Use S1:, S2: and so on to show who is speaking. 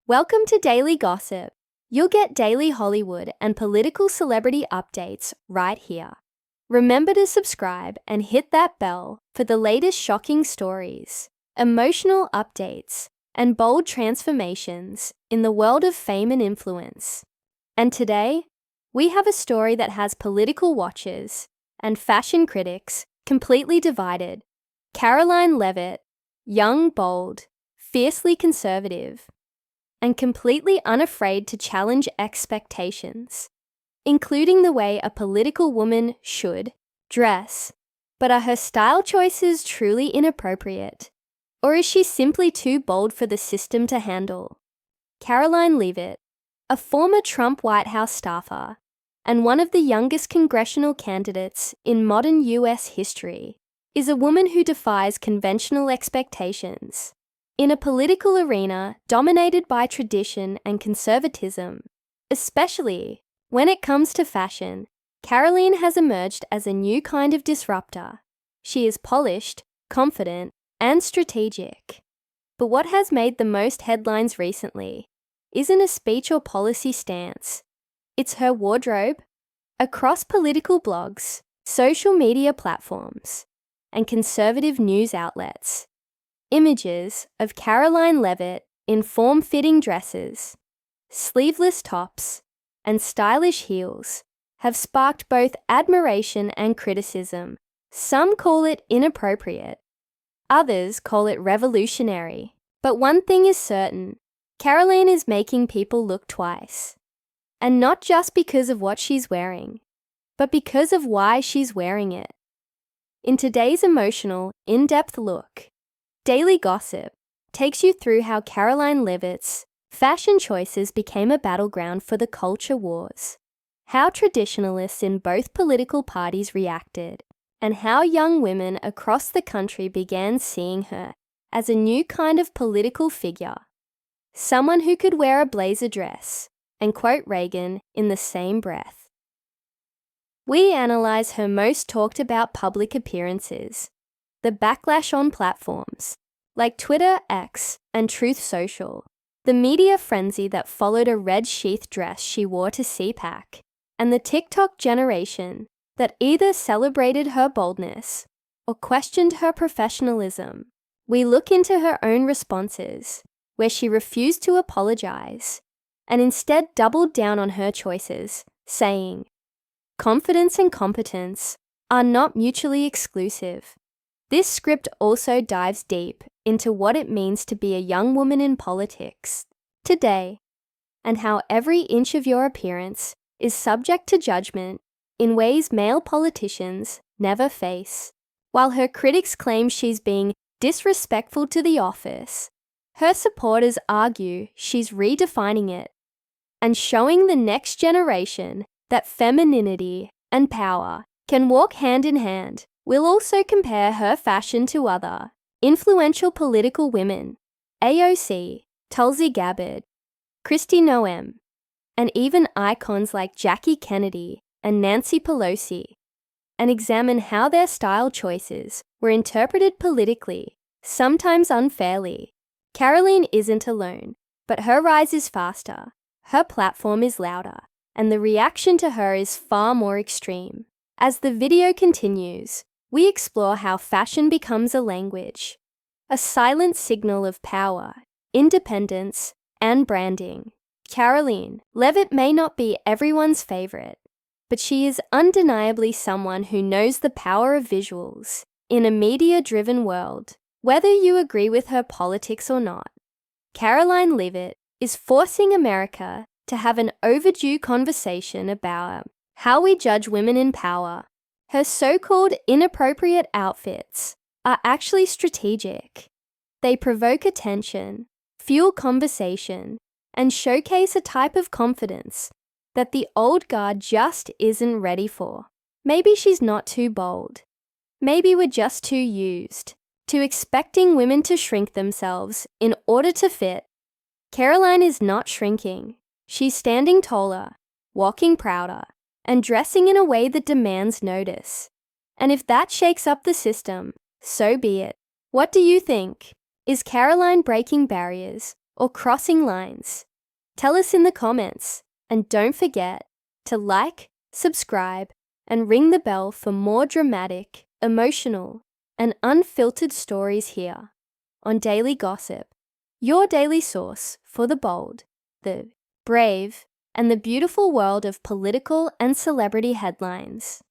S1: Welcome to Daily Gossip. You'll get daily Hollywood and political celebrity updates right here. Remember to subscribe and hit that bell for the latest shocking stories, emotional updates, and bold transformations in the world of fame and influence. And today, we have a story that has political watchers and fashion critics completely divided. Karoline Leavitt, young, bold, fiercely conservative, and completely unafraid to challenge expectations, including the way a political woman should dress. But are her style choices truly inappropriate? Or is she simply too bold for the system to handle? Karoline Leavitt, a former Trump White House staffer and one of the youngest congressional candidates in modern U.S. history, is a woman who defies conventional expectations. In a political arena dominated by tradition and conservatism, especially when it comes to fashion, Karoline has emerged as a new kind of disruptor. She is polished, confident, and strategic. But what has made the most headlines recently isn't a speech or policy stance. It's her wardrobe. Across political blogs, social media platforms, and conservative news outlets, images of Karoline Leavitt in form-fitting dresses, sleeveless tops, and stylish heels have sparked both admiration and criticism. Some call it inappropriate. Others call it revolutionary. But one thing is certain, Karoline is making people look twice. And not just because of what she's wearing, but because of why she's wearing it. In today's emotional, in-depth look, Daily Gossip takes you through how Karoline Leavitt's fashion choices became a battleground for the culture wars, how traditionalists in both political parties reacted, and how young women across the country began seeing her as a new kind of political figure, someone who could wear a blazer dress and quote Reagan in the same breath. We analyze her most talked about public appearances, the backlash on platforms like Twitter, X, and Truth Social, the media frenzy that followed a red sheath dress she wore to CPAC, and the TikTok generation that either celebrated her boldness or questioned her professionalism. We look into her own responses, where she refused to apologize and instead doubled down on her choices, saying, "Confidence and competence are not mutually exclusive." This script also dives deep into what it means to be a young woman in politics today, and how every inch of your appearance is subject to judgment in ways male politicians never face. While her critics claim she's being disrespectful to the office, her supporters argue she's redefining it and showing the next generation that femininity and power can walk hand in hand. We'll also compare her fashion to other influential political women, AOC, Tulsi Gabbard, Kristi Noem, and even icons like Jackie Kennedy and Nancy Pelosi, and examine how their style choices were interpreted politically, sometimes unfairly. Karoline isn't alone, but her rise is faster, her platform is louder, and the reaction to her is far more extreme. As the video continues, we explore how fashion becomes a language, a silent signal of power, independence, and branding. Karoline Leavitt may not be everyone's favorite, but she is undeniably someone who knows the power of visuals in a media-driven world. Whether you agree with her politics or not, Karoline Leavitt is forcing America to have an overdue conversation about how we judge women in power. Her so-called inappropriate outfits are actually strategic. They provoke attention, fuel conversation, and showcase a type of confidence that the old guard just isn't ready for. Maybe she's not too bold. Maybe we're just too used to expecting women to shrink themselves in order to fit. Karoline is not shrinking. She's standing taller, walking prouder, and dressing in a way that demands notice. And if that shakes up the system, so be it. What do you think? Is Karoline breaking barriers or crossing lines? Tell us in the comments, and don't forget to like, subscribe, and ring the bell for more dramatic, emotional, and unfiltered stories here on Daily Gossip, your daily source for the bold, the brave, and the beautiful world of political and celebrity headlines.